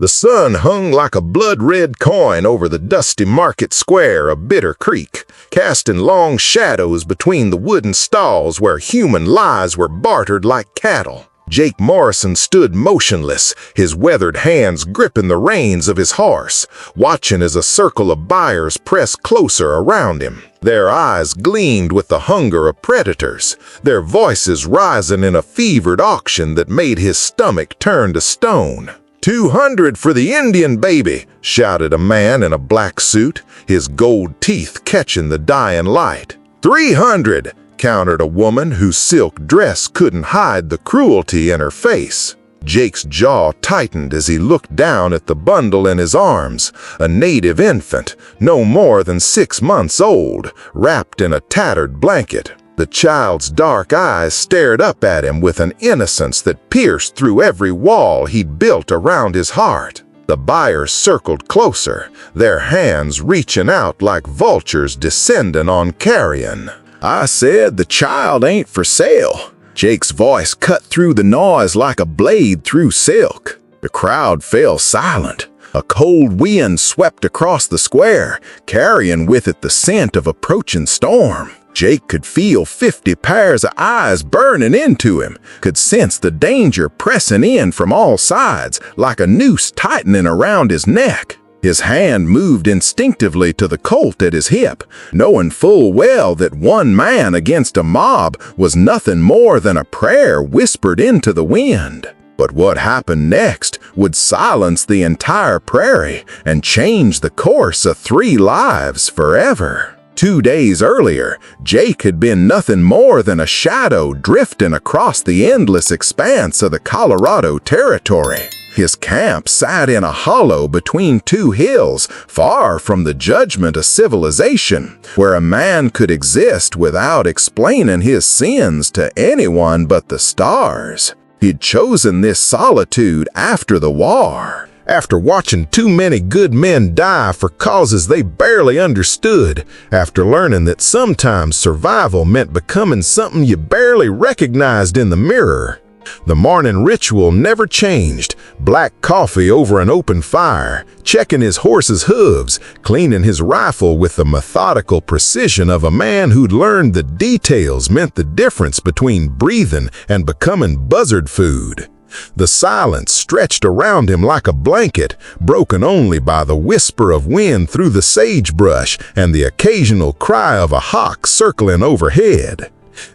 The sun hung like a blood-red coin over the dusty market square of Bitter Creek, casting long shadows between the wooden stalls where human lives were bartered like cattle. Jake Morrison stood motionless, his weathered hands gripping the reins of his horse, watching as a circle of buyers pressed closer around him. Their eyes gleamed with the hunger of predators, their voices rising in a fevered auction that made his stomach turn to stone. "200 for the Indian baby," shouted a man in a black suit, his gold teeth catching the dying light. "300, countered a woman whose silk dress couldn't hide the cruelty in her face. Jake's jaw tightened as he looked down at the bundle in his arms, a native infant, no more than 6 months old, wrapped in a tattered blanket. The child's dark eyes stared up at him with an innocence that pierced through every wall he'd built around his heart. The buyers circled closer, their hands reaching out like vultures descending on carrion. "I said the child ain't for sale." Jake's voice cut through the noise like a blade through silk. The crowd fell silent. A cold wind swept across the square, carrying with it the scent of approaching storm. Jake could feel 50 pairs of eyes burning into him, could sense the danger pressing in from all sides like a noose tightening around his neck. His hand moved instinctively to the Colt at his hip, knowing full well that one man against a mob was nothing more than a prayer whispered into the wind. But what happened next would silence the entire prairie and change the course of 3 lives forever. 2 days earlier, Jake had been nothing more than a shadow drifting across the endless expanse of the Colorado Territory. His camp sat in a hollow between 2 hills, far from the judgment of civilization, where a man could exist without explaining his sins to anyone but the stars. He'd chosen this solitude after the war. After watching too many good men die for causes they barely understood, after learning that sometimes survival meant becoming something you barely recognized in the mirror. The morning ritual never changed. Black coffee over an open fire, checking his horse's hooves, cleaning his rifle with the methodical precision of a man who'd learned the details meant the difference between breathing and becoming buzzard food. The silence stretched around him like a blanket, broken only by the whisper of wind through the sagebrush and the occasional cry of a hawk circling overhead.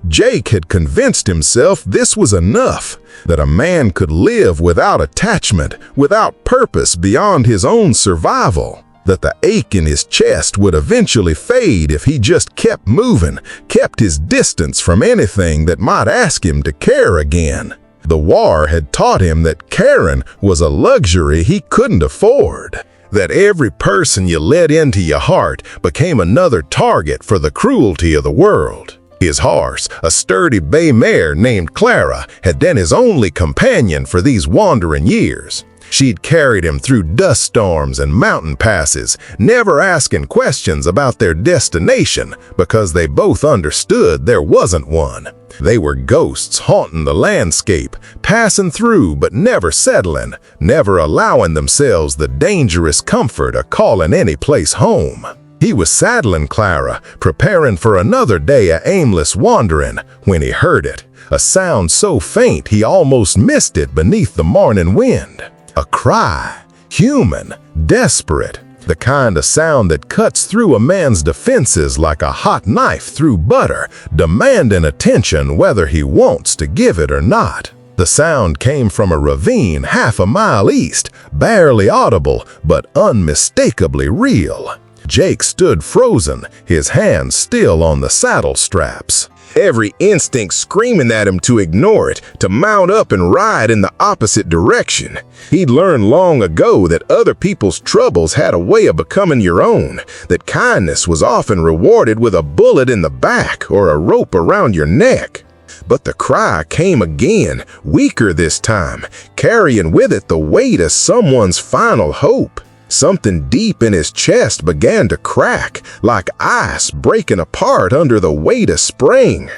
Jake had convinced himself this was enough, that a man could live without attachment, without purpose beyond his own survival, that the ache in his chest would eventually fade if he just kept moving, kept his distance from anything that might ask him to care again. The war had taught him that caring was a luxury he couldn't afford, that every person you let into your heart became another target for the cruelty of the world. His horse, a sturdy bay mare named Clara, had been his only companion for these wandering years. She'd carried him through dust storms and mountain passes, never asking questions about their destination because they both understood there wasn't one. They were ghosts haunting the landscape, passing through but never settling, never allowing themselves the dangerous comfort of calling any place home. He was saddling Clara, preparing for another day of aimless wandering, when he heard it, a sound so faint he almost missed it beneath the morning wind. A cry, human, desperate, the kind of sound that cuts through a man's defenses like a hot knife through butter, demanding attention whether he wants to give it or not. The sound came from a ravine half a mile east, barely audible but unmistakably real. Jake stood frozen, his hands still on the saddle straps. Every instinct screaming at him to ignore it, to mount up and ride in the opposite direction. He'd learned long ago that other people's troubles had a way of becoming your own, that kindness was often rewarded with a bullet in the back or a rope around your neck. But the cry came again, weaker this time, carrying with it the weight of someone's final hope. Something deep in his chest began to crack, like ice breaking apart under the weight of spring.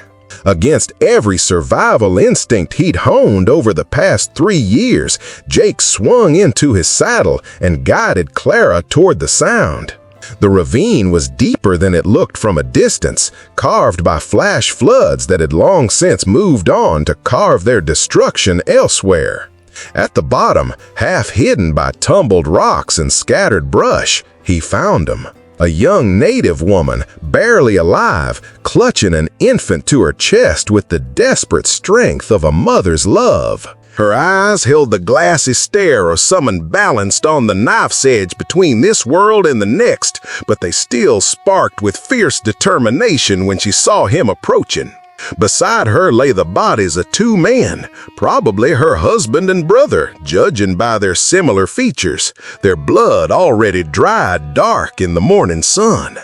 Against every survival instinct he'd honed over the past 3 years, Jake swung into his saddle and guided Clara toward the sound. The ravine was deeper than it looked from a distance, carved by flash floods that had long since moved on to carve their destruction elsewhere. At the bottom, half hidden by tumbled rocks and scattered brush, he found him. A young native woman, barely alive, clutching an infant to her chest with the desperate strength of a mother's love. Her eyes held the glassy stare of someone balanced on the knife's edge between this world and the next, but they still sparked with fierce determination when she saw him approaching. Beside her lay the bodies of 2 men, probably her husband and brother, judging by their similar features, their blood already dried dark in the morning sun.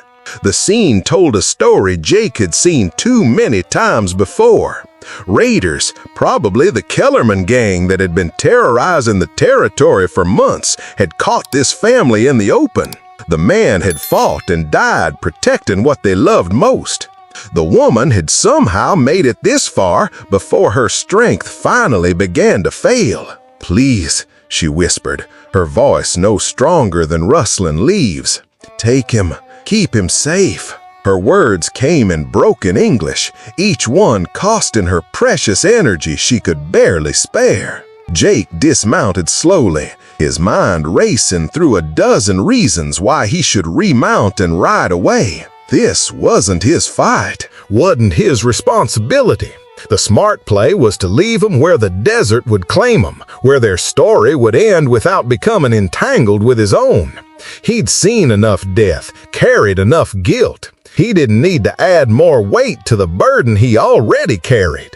The scene told a story Jake had seen too many times before. Raiders, probably the Kellerman gang that had been terrorizing the territory for months, had caught this family in the open. The man had fought and died protecting what they loved most. The woman had somehow made it this far before her strength finally began to fail. "Please," she whispered, her voice no stronger than rustling leaves. "Take him. Keep him safe." Her words came in broken English, each one costing her precious energy she could barely spare. Jake dismounted slowly, his mind racing through a dozen reasons why he should remount and ride away. This wasn't his fight, wasn't his responsibility. The smart play was to leave him where the desert would claim him, where their story would end without becoming entangled with his own. He'd seen enough death, carried enough guilt. He didn't need to add more weight to the burden he already carried.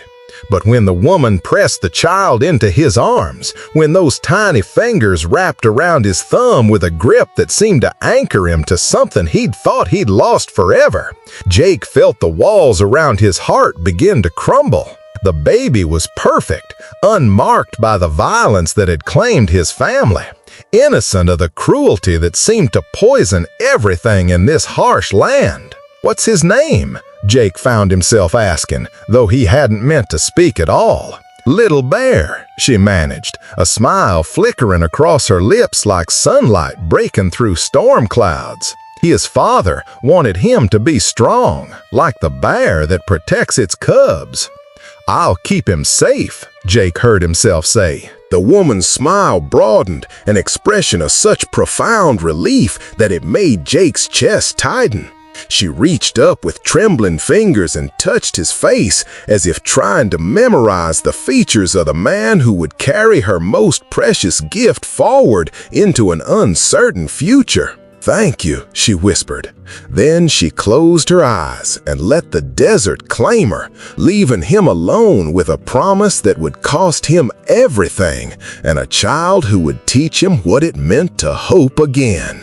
But when the woman pressed the child into his arms, when those tiny fingers wrapped around his thumb with a grip that seemed to anchor him to something he'd thought he'd lost forever, Jake felt the walls around his heart begin to crumble. The baby was perfect, unmarked by the violence that had claimed his family, innocent of the cruelty that seemed to poison everything in this harsh land. "What's his name?" Jake found himself asking, though he hadn't meant to speak at all. "Little Bear," she managed, a smile flickering across her lips like sunlight breaking through storm clouds. His father wanted him to be strong, like the bear that protects its cubs. "I'll keep him safe," Jake heard himself say. The woman's smile broadened, an expression of such profound relief that it made Jake's chest tighten. She reached up with trembling fingers and touched his face as if trying to memorize the features of the man who would carry her most precious gift forward into an uncertain future. "Thank you," she whispered. Then she closed her eyes and let the desert claim her, leaving him alone with a promise that would cost him everything and a child who would teach him what it meant to hope again.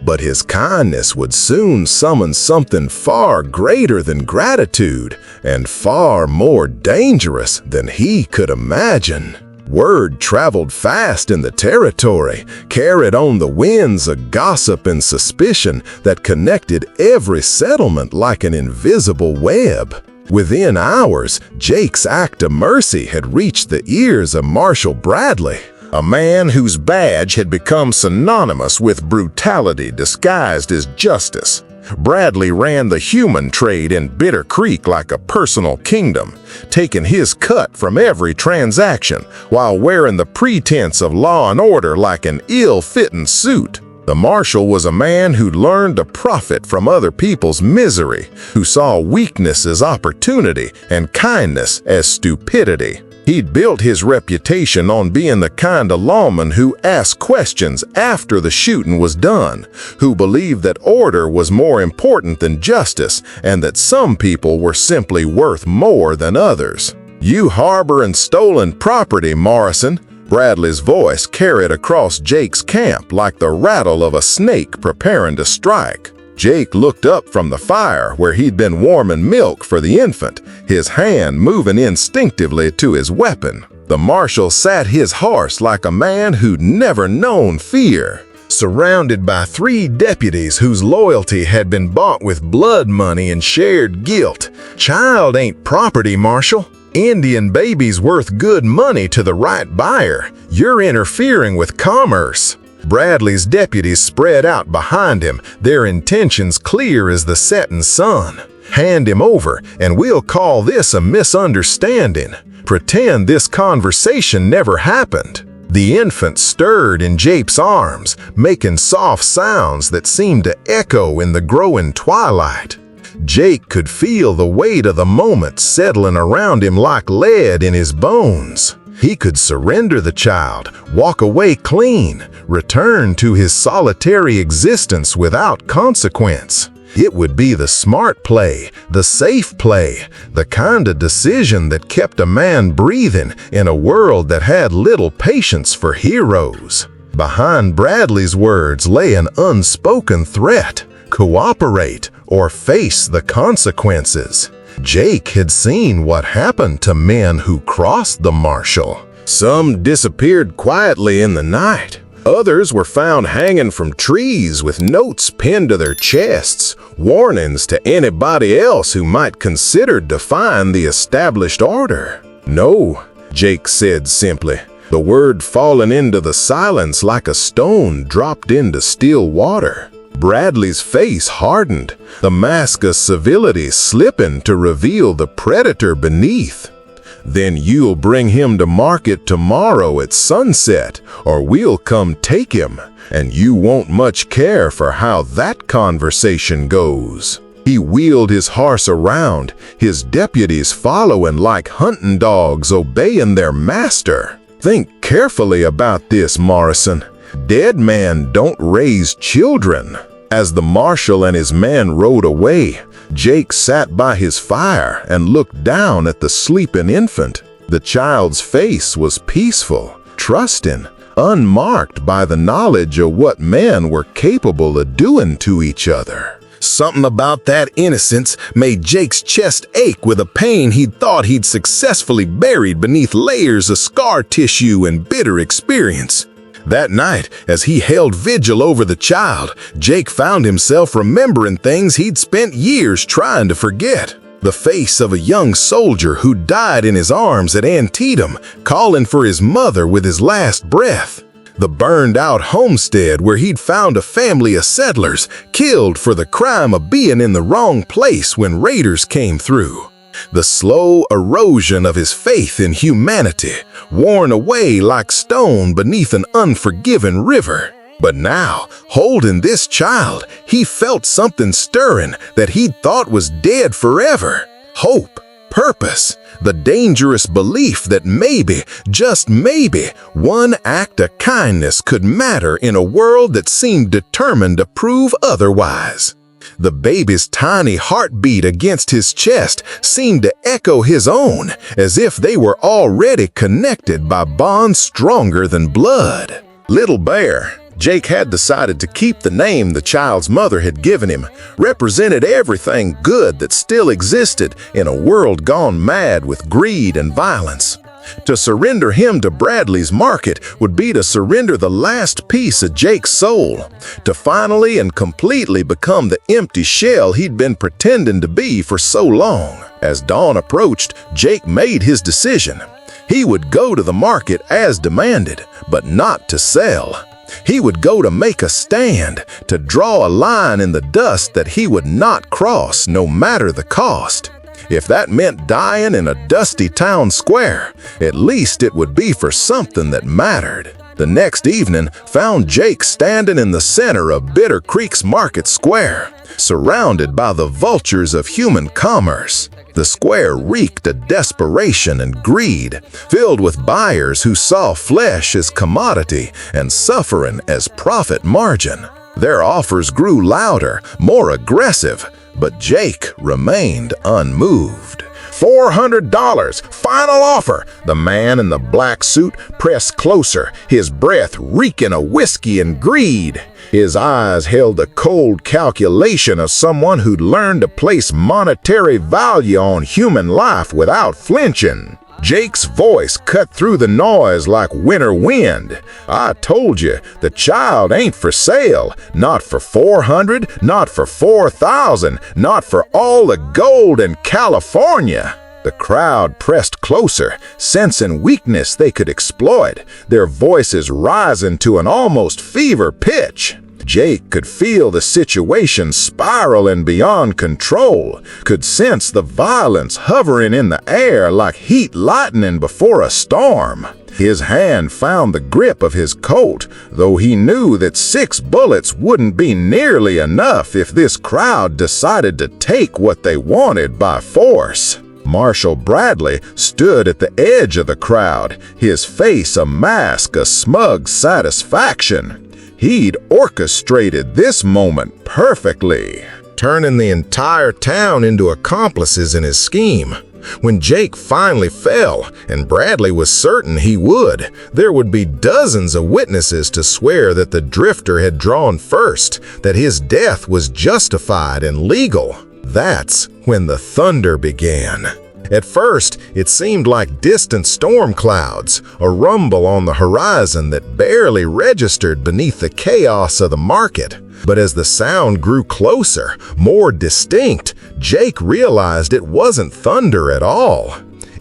But his kindness would soon summon something far greater than gratitude and far more dangerous than he could imagine. Word traveled fast in the territory, carried on the winds of gossip and suspicion that connected every settlement like an invisible web. Within hours, Jake's act of mercy had reached the ears of Marshal Bradley, a man whose badge had become synonymous with brutality disguised as justice. Bradley ran the human trade in Bitter Creek like a personal kingdom, taking his cut from every transaction while wearing the pretense of law and order like an ill-fitting suit. The marshal was a man who'd learned to profit from other people's misery, who saw weakness as opportunity and kindness as stupidity. He'd built his reputation on being the kind of lawman who asked questions after the shooting was done, who believed that order was more important than justice and that some people were simply worth more than others. "You harboring stolen property, Morrison," Bradley's voice carried across Jake's camp like the rattle of a snake preparing to strike. Jake looked up from the fire where he'd been warming milk for the infant, his hand moving instinctively to his weapon. The marshal sat his horse like a man who'd never known fear. Surrounded by 3 deputies whose loyalty had been bought with blood money and shared guilt. Child ain't property, Marshal. Indian baby's worth good money to the right buyer. You're interfering with commerce. Bradley's deputies spread out behind him, their intentions clear as the setting sun. Hand him over, and we'll call this a misunderstanding. Pretend this conversation never happened. The infant stirred in Jake's arms, making soft sounds that seemed to echo in the growing twilight. Jake could feel the weight of the moment settling around him like lead in his bones. He could surrender the child, walk away clean, return to his solitary existence without consequence. It would be the smart play, the safe play, the kind of decision that kept a man breathing in a world that had little patience for heroes. Behind Bradley's words lay an unspoken threat: cooperate or face the consequences. Jake had seen what happened to men who crossed the Marshal. Some disappeared quietly in the night. Others were found hanging from trees with notes pinned to their chests, warnings to anybody else who might consider defying the established order. "No," Jake said simply, the word falling into the silence like a stone dropped into still water. Bradley's face hardened, the mask of civility slipping to reveal the predator beneath. "Then you'll bring him to market tomorrow at sunset, or we'll come take him, and you won't much care for how that conversation goes." He wheeled his horse around, his deputies following like hunting dogs obeying their master. "Think carefully about this, Morrison. Dead men don't raise children." As the Marshal and his men rode away, Jake sat by his fire and looked down at the sleeping infant. The child's face was peaceful, trusting, unmarked by the knowledge of what men were capable of doing to each other. Something about that innocence made Jake's chest ache with a pain he'd thought he'd successfully buried beneath layers of scar tissue and bitter experience. That night, as he held vigil over the child, Jake found himself remembering things he'd spent years trying to forget. The face of a young soldier who died in his arms at Antietam, calling for his mother with his last breath. The burned-out homestead where he'd found a family of settlers killed for the crime of being in the wrong place when raiders came through. The slow erosion of his faith in humanity, worn away like stone beneath an unforgiving river. But now, holding this child, he felt something stirring that he'd thought was dead forever. Hope, purpose, the dangerous belief that maybe, just maybe, one act of kindness could matter in a world that seemed determined to prove otherwise. The baby's tiny heartbeat against his chest seemed to echo his own, as if they were already connected by bonds stronger than blood. Little Bear, Jake had decided to keep the name the child's mother had given him, represented everything good that still existed in a world gone mad with greed and violence. To surrender him to Bradley's market would be to surrender the last piece of Jake's soul, to finally and completely become the empty shell he'd been pretending to be for so long. As dawn approached, Jake made his decision. He would go to the market as demanded, but not to sell. He would go to make a stand, to draw a line in the dust that he would not cross no matter the cost. If that meant dying in a dusty town square, at least it would be for something that mattered. The next evening found Jake standing in the center of Bitter Creek's market square, surrounded by the vultures of human commerce. The square reeked of desperation and greed, filled with buyers who saw flesh as commodity and suffering as profit margin. Their offers grew louder, more aggressive, but Jake remained unmoved. $400, final offer! The man in the black suit pressed closer, his breath reeking of whiskey and greed. His eyes held the cold calculation of someone who'd learned to place monetary value on human life without flinching. Jake's voice cut through the noise like winter wind. "I told you, the child ain't for sale. Not for 400, not for 4,000, not for all the gold in California." The crowd pressed closer, sensing weakness they could exploit, their voices rising to an almost fever pitch. Jake could feel the situation spiraling beyond control, could sense the violence hovering in the air like heat lightning before a storm. His hand found the grip of his coat, though he knew that 6 bullets wouldn't be nearly enough if this crowd decided to take what they wanted by force. Marshal Bradley stood at the edge of the crowd, his face a mask of smug satisfaction. He'd orchestrated this moment perfectly, turning the entire town into accomplices in his scheme. When Jake finally fell, and Bradley was certain he would, there would be dozens of witnesses to swear that the drifter had drawn first, that his death was justified and legal. That's when the thunder began. At first, it seemed like distant storm clouds, a rumble on the horizon that barely registered beneath the chaos of the market. But as the sound grew closer, more distinct, Jake realized it wasn't thunder at all.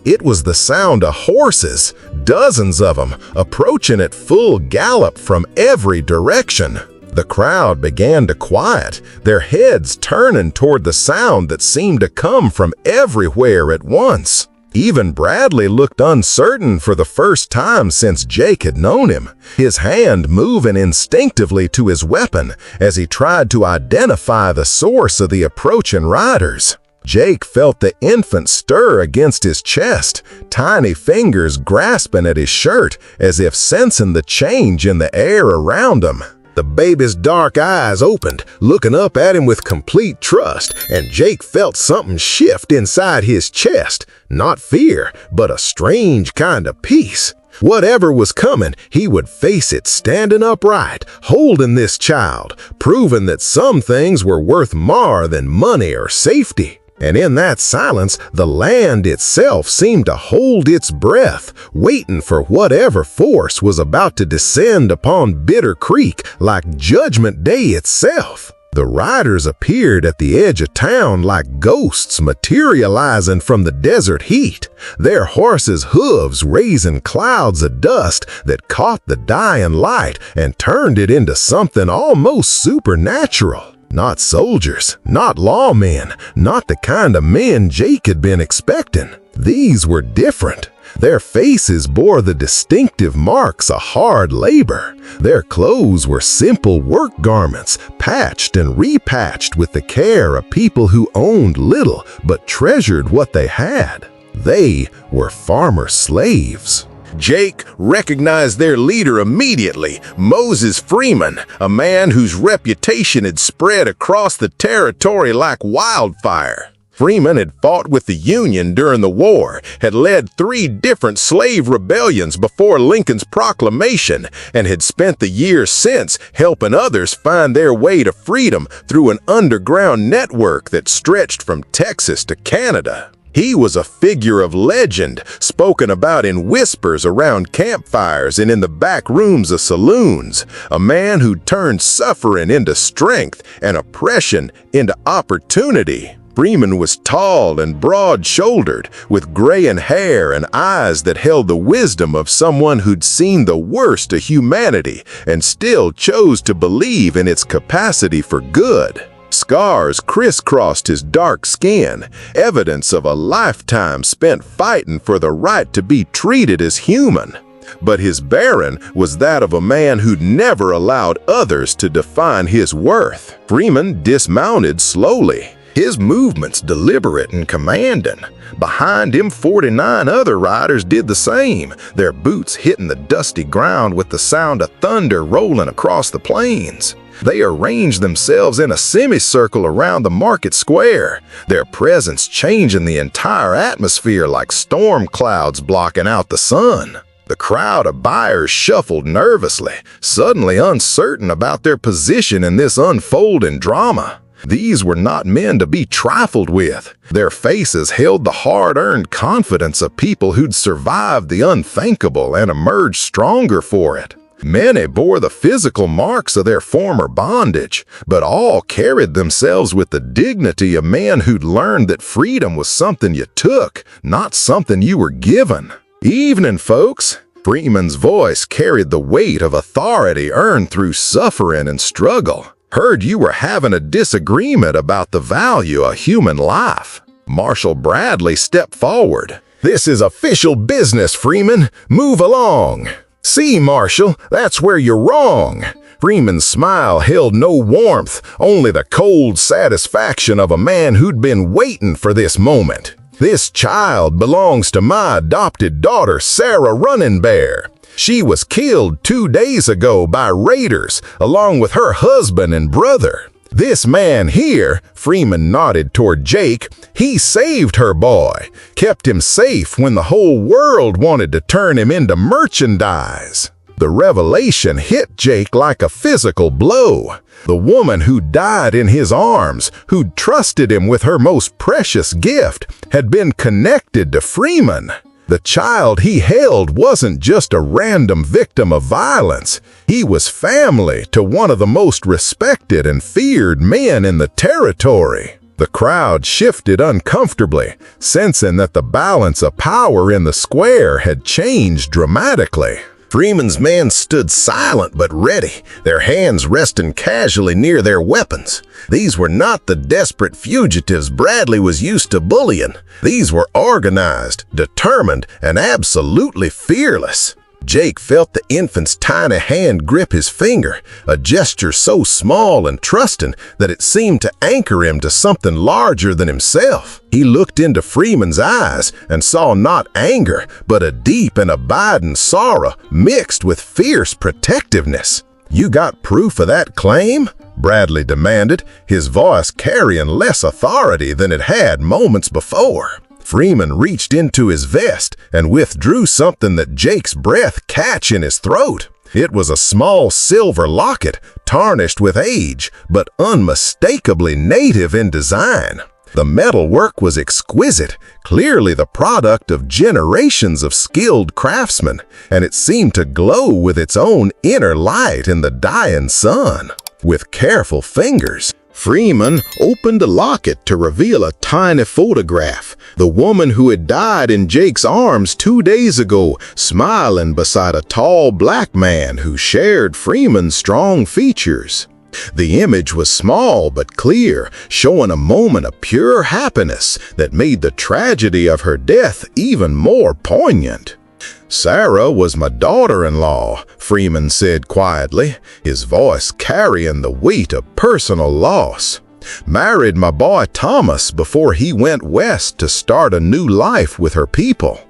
It was the sound of horses, dozens of them, approaching at full gallop from every direction. The crowd began to quiet, their heads turning toward the sound that seemed to come from everywhere at once. Even Bradley looked uncertain for the first time since Jake had known him, his hand moving instinctively to his weapon as he tried to identify the source of the approaching riders. Jake felt the infant stir against his chest, tiny fingers grasping at his shirt as if sensing the change in the air around him. The baby's dark eyes opened, looking up at him with complete trust, and Jake felt something shift inside his chest. Not fear, but a strange kind of peace. Whatever was coming, he would face it standing upright, holding this child, proving that some things were worth more than money or safety. And in that silence, the land itself seemed to hold its breath, waiting for whatever force was about to descend upon Bitter Creek like Judgment Day itself. The riders appeared at the edge of town like ghosts materializing from the desert heat, their horses' hooves raising clouds of dust that caught the dying light and turned it into something almost supernatural. Not soldiers, not lawmen, not the kind of men Jake had been expecting. These were different. Their faces bore the distinctive marks of hard labor. Their clothes were simple work garments, patched and repatched with the care of people who owned little but treasured what they had. They were farmer slaves. Jake recognized their leader immediately, Moses Freeman, a man whose reputation had spread across the territory like wildfire. Freeman had fought with the Union during the war, had led 3 different slave rebellions before Lincoln's proclamation, and had spent the years since helping others find their way to freedom through an underground network that stretched from Texas to Canada. He was a figure of legend, spoken about in whispers around campfires and in the back rooms of saloons, a man who turned suffering into strength and oppression into opportunity. Freeman was tall and broad-shouldered, with graying hair and eyes that held the wisdom of someone who'd seen the worst of humanity and still chose to believe in its capacity for good. Scars crisscrossed his dark skin, evidence of a lifetime spent fighting for the right to be treated as human. But his bearing was that of a man who'd never allowed others to define his worth. Freeman dismounted slowly, his movements deliberate and commanding. Behind him, 49 other riders did the same, their boots hitting the dusty ground with the sound of thunder rolling across the plains. They arranged themselves in a semicircle around the market square, their presence changing the entire atmosphere like storm clouds blocking out the sun. The crowd of buyers shuffled nervously, suddenly uncertain about their position in this unfolding drama. These were not men to be trifled with. Their faces held the hard-earned confidence of people who'd survived the unthinkable and emerged stronger for it. Many bore the physical marks of their former bondage, but all carried themselves with the dignity of men who'd learned that freedom was something you took, not something you were given. "Evening, folks." Freeman's voice carried the weight of authority earned through suffering and struggle. "Heard you were having a disagreement about the value of human life." Marshal Bradley stepped forward. "This is official business, Freeman. Move along." "See, Marshal, that's where you're wrong." Freeman's smile held no warmth, only the cold satisfaction of a man who'd been waiting for this moment. "This child belongs to my adopted daughter, Sarah Running Bear. She was killed 2 days ago by raiders, along with her husband and brother. This man here," Freeman nodded toward Jake, "he saved her boy, kept him safe when the whole world wanted to turn him into merchandise." The revelation hit Jake like a physical blow. The woman who died in his arms, who'd trusted him with her most precious gift, had been connected to Freeman. The child he held wasn't just a random victim of violence. He was family to one of the most respected and feared men in the territory. The crowd shifted uncomfortably, sensing that the balance of power in the square had changed dramatically. Freeman's men stood silent but ready, their hands resting casually near their weapons. These were not the desperate fugitives Bradley was used to bullying. These were organized, determined, and absolutely fearless. Jake felt the infant's tiny hand grip his finger, a gesture so small and trusting that it seemed to anchor him to something larger than himself. He looked into Freeman's eyes and saw not anger, but a deep and abiding sorrow mixed with fierce protectiveness. "You got proof of that claim?" Bradley demanded, his voice carrying less authority than it had moments before. Freeman reached into his vest and withdrew something that Jake's breath catch in his throat. It was a small silver locket, tarnished with age, but unmistakably native in design. The metalwork was exquisite, clearly the product of generations of skilled craftsmen, and it seemed to glow with its own inner light in the dying sun. With careful fingers, Freeman opened the locket to reveal a tiny photograph. The woman who had died in Jake's arms 2 days ago, smiling beside a tall black man who shared Freeman's strong features. The image was small but clear, showing a moment of pure happiness that made the tragedy of her death even more poignant. "Sarah was my daughter-in-law," Freeman said quietly, his voice carrying the weight of personal loss. "Married my boy Thomas before he went west to start a new life with her people.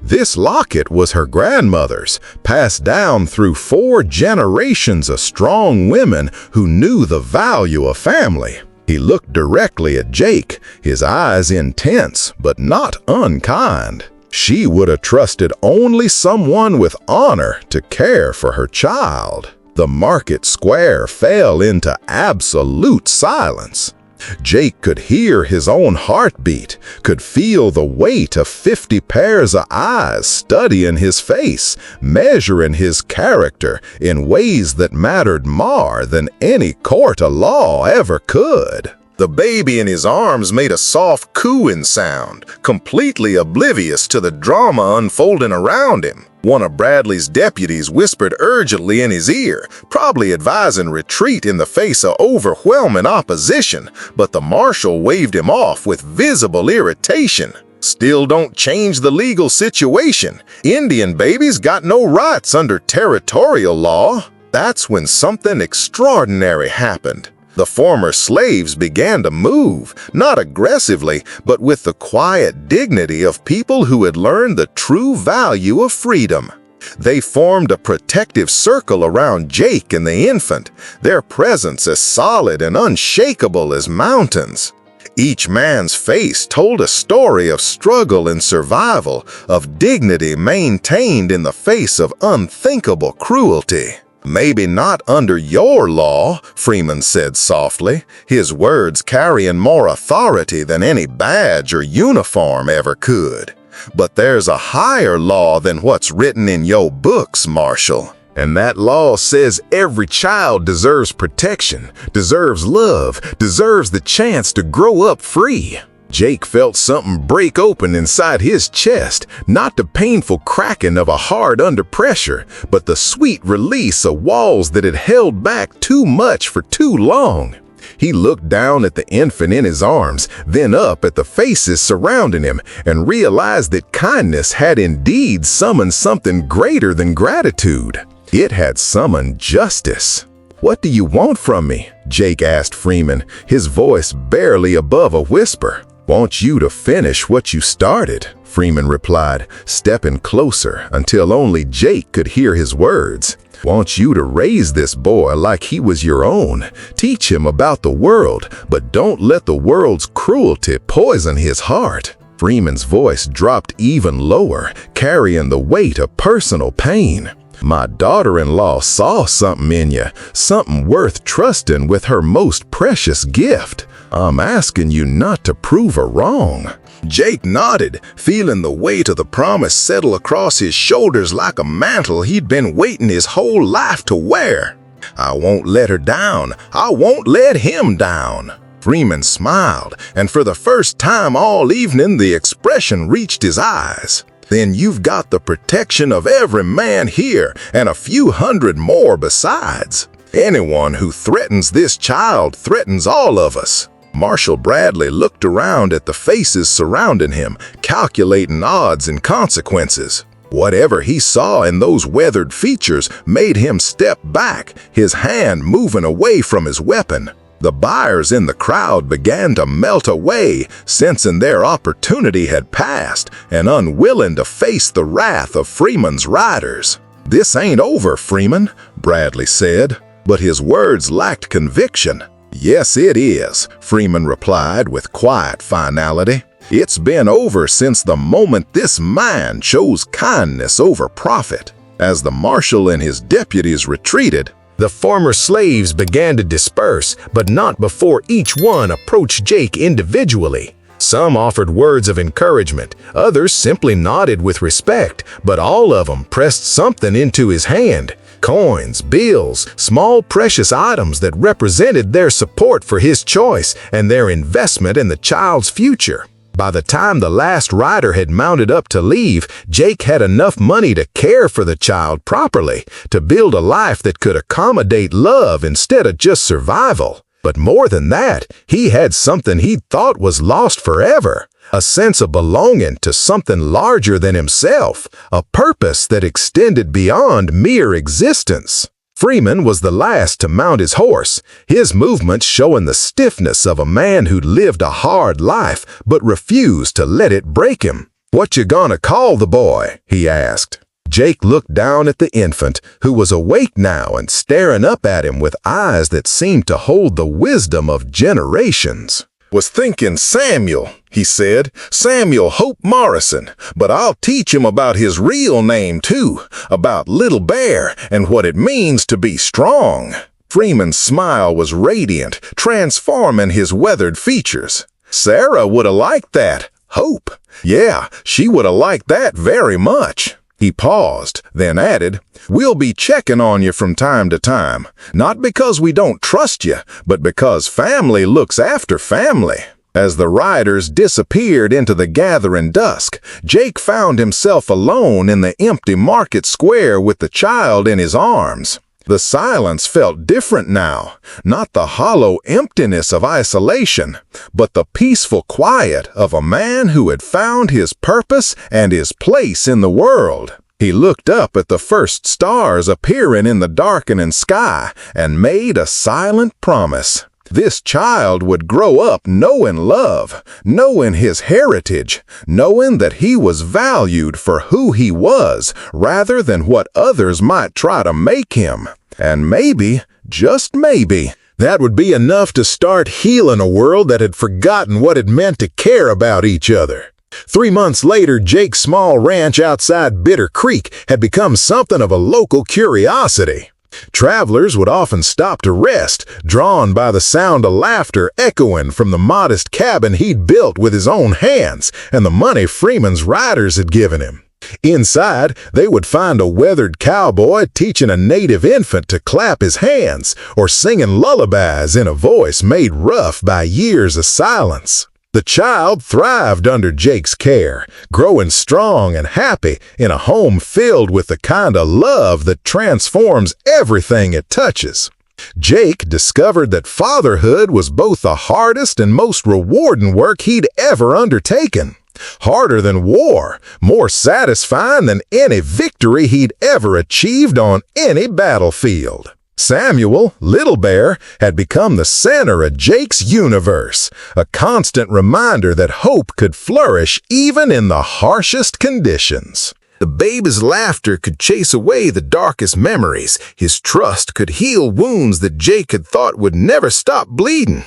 This locket was her grandmother's, passed down through 4 generations of strong women who knew the value of family." He looked directly at Jake, his eyes intense but not unkind. She would have trusted only someone with honor to care for her child. The market square fell into absolute silence. Jake could hear his own heartbeat, could feel the weight of 50 pairs of eyes studying his face, measuring his character in ways that mattered more than any court of law ever could. The baby in his arms made a soft cooing sound, completely oblivious to the drama unfolding around him. One of Bradley's deputies whispered urgently in his ear, probably advising retreat in the face of overwhelming opposition, but the marshal waved him off with visible irritation. "Still don't change the legal situation. Indian babies got no rights under territorial law." That's when something extraordinary happened. The former slaves began to move, not aggressively, but with the quiet dignity of people who had learned the true value of freedom. They formed a protective circle around Jake and the infant, their presence as solid and unshakable as mountains. Each man's face told a story of struggle and survival, of dignity maintained in the face of unthinkable cruelty. Maybe not under your law, Freeman said softly, his words carrying more authority than any badge or uniform ever could. But there's a higher law than what's written in your books, Marshall. And that law says every child deserves protection, deserves love, deserves the chance to grow up free. Jake felt something break open inside his chest, not the painful cracking of a heart under pressure, but the sweet release of walls that had held back too much for too long. He looked down at the infant in his arms, then up at the faces surrounding him, and realized that kindness had indeed summoned something greater than gratitude. It had summoned justice. "What do you want from me?" Jake asked Freeman, his voice barely above a whisper. "Want you to finish what you started," Freeman replied, stepping closer until only Jake could hear his words. "Want you to raise this boy like he was your own. Teach him about the world, but don't let the world's cruelty poison his heart." Freeman's voice dropped even lower, carrying the weight of personal pain. "My daughter-in-law saw something in you, something worth trusting with her most precious gift. I'm asking you not to prove her wrong." Jake nodded, feeling the weight of the promise settle across his shoulders like a mantle he'd been waiting his whole life to wear. "I won't let her down. I won't let him down." Freeman smiled, and for the first time all evening the expression reached his eyes. "Then you've got the protection of every man here and a few hundred more besides. Anyone who threatens this child threatens all of us." Marshall Bradley looked around at the faces surrounding him, calculating odds and consequences. Whatever he saw in those weathered features made him step back, his hand moving away from his weapon. The buyers in the crowd began to melt away, sensing their opportunity had passed and unwilling to face the wrath of Freeman's riders. "This ain't over, Freeman," Bradley said, but his words lacked conviction. "Yes, it is," Freeman replied with quiet finality. "It's been over since the moment this man chose kindness over profit." As the marshal and his deputies retreated, the former slaves began to disperse, but not before each one approached Jake individually. Some offered words of encouragement, others simply nodded with respect, but all of them pressed something into his hand. Coins, bills, small precious items that represented their support for his choice and their investment in the child's future. By the time the last rider had mounted up to leave, Jake had enough money to care for the child properly, to build a life that could accommodate love instead of just survival. But more than that, he had something he thought was lost forever. A sense of belonging to something larger than himself, a purpose that extended beyond mere existence. Freeman was the last to mount his horse, his movements showing the stiffness of a man who'd lived a hard life but refused to let it break him. "What you gonna call the boy?" he asked. Jake looked down at the infant, who was awake now and staring up at him with eyes that seemed to hold the wisdom of generations. "Was thinking Samuel," he said, "Samuel Hope Morrison, but I'll teach him about his real name too, about Little Bear and what it means to be strong." Freeman's smile was radiant, transforming his weathered features. "Sarah would have liked that. Hope. Yeah, she would have liked that very much." He paused, then added, "We'll be checking on you from time to time, not because we don't trust you, but because family looks after family." As the riders disappeared into the gathering dusk, Jake found himself alone in the empty market square with the child in his arms. The silence felt different now, not the hollow emptiness of isolation, but the peaceful quiet of a man who had found his purpose and his place in the world. He looked up at the first stars appearing in the darkening sky and made a silent promise. This child would grow up knowing love, knowing his heritage, knowing that he was valued for who he was rather than what others might try to make him. And maybe, just maybe, that would be enough to start healing a world that had forgotten what it meant to care about each other. 3 months later, Jake's small ranch outside Bitter Creek had become something of a local curiosity. Travelers would often stop to rest, drawn by the sound of laughter echoing from the modest cabin he'd built with his own hands and the money Freeman's riders had given him. Inside, they would find a weathered cowboy teaching a native infant to clap his hands or singing lullabies in a voice made rough by years of silence. The child thrived under Jake's care, growing strong and happy in a home filled with the kind of love that transforms everything it touches. Jake discovered that fatherhood was both the hardest and most rewarding work he'd ever undertaken. Harder than war, more satisfying than any victory he'd ever achieved on any battlefield. Samuel, Little Bear, had become the center of Jake's universe, a constant reminder that hope could flourish even in the harshest conditions. The baby's laughter could chase away the darkest memories. His trust could heal wounds that Jake had thought would never stop bleeding.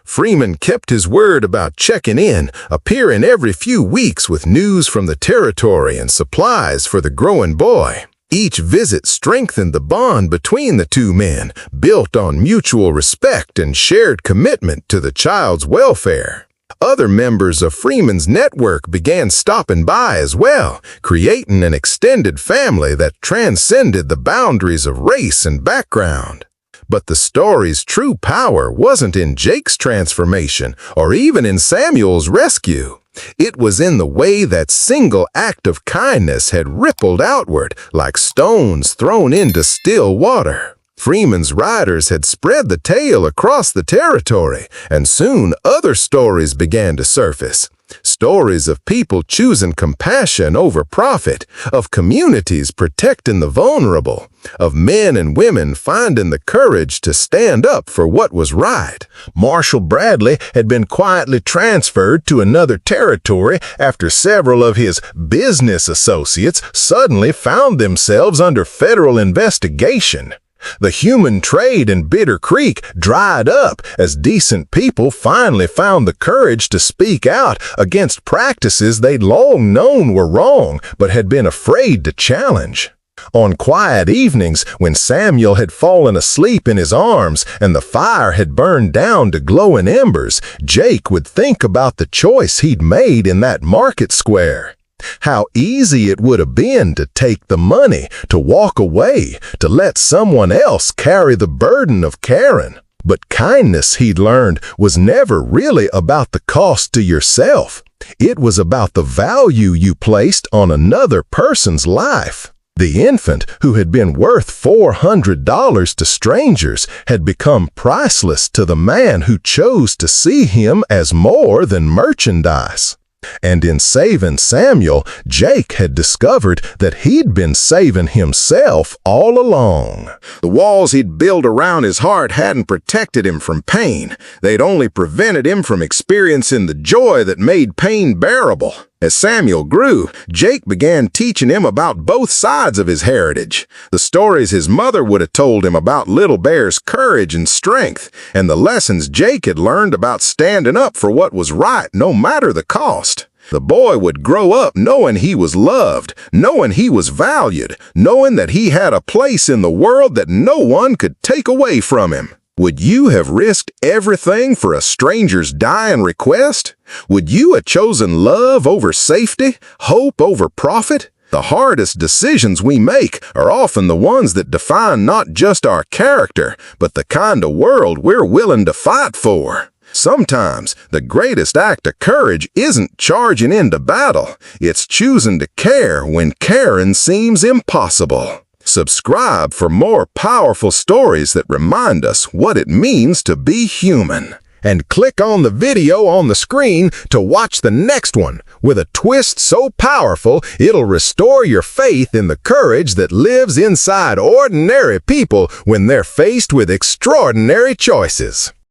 Freeman kept his word about checking in, appearing every few weeks with news from the territory and supplies for the growing boy. Each visit strengthened the bond between the two men, built on mutual respect and shared commitment to the child's welfare. Other members of Freeman's network began stopping by as well, creating an extended family that transcended the boundaries of race and background. But the story's true power wasn't in Jake's transformation or even in Samuel's rescue. It was in the way that single act of kindness had rippled outward like stones thrown into still water. Freeman's riders had spread the tale across the territory, and soon other stories began to surface. Stories of people choosing compassion over profit, of communities protecting the vulnerable, of men and women finding the courage to stand up for what was right. Marshall Bradley had been quietly transferred to another territory after several of his business associates suddenly found themselves under federal investigation. The human trade in Bitter Creek dried up as decent people finally found the courage to speak out against practices they'd long known were wrong but had been afraid to challenge. On quiet evenings, when Samuel had fallen asleep in his arms and the fire had burned down to glowing embers, Jake would think about the choice he'd made in that market square. How easy it would have been to take the money, to walk away, to let someone else carry the burden of caring. But kindness, he'd learned, was never really about the cost to yourself. It was about the value you placed on another person's life. The infant, who had been worth $400 to strangers, had become priceless to the man who chose to see him as more than merchandise. And in saving Samuel, Jake had discovered that he'd been saving himself all along. The walls he'd built around his heart hadn't protected him from pain. They'd only prevented him from experiencing the joy that made pain bearable. As Samuel grew, Jake began teaching him about both sides of his heritage. The stories his mother would have told him about Little Bear's courage and strength, and the lessons Jake had learned about standing up for what was right no matter the cost. The boy would grow up knowing he was loved, knowing he was valued, knowing that he had a place in the world that no one could take away from him. Would you have risked everything for a stranger's dying request? Would you have chosen love over safety, hope over profit? The hardest decisions we make are often the ones that define not just our character, but the kind of world we're willing to fight for. Sometimes the greatest act of courage isn't charging into battle. It's choosing to care when caring seems impossible. Subscribe for more powerful stories that remind us what it means to be human. And click on the video on the screen to watch the next one, with a twist so powerful it'll restore your faith in the courage that lives inside ordinary people when they're faced with extraordinary choices.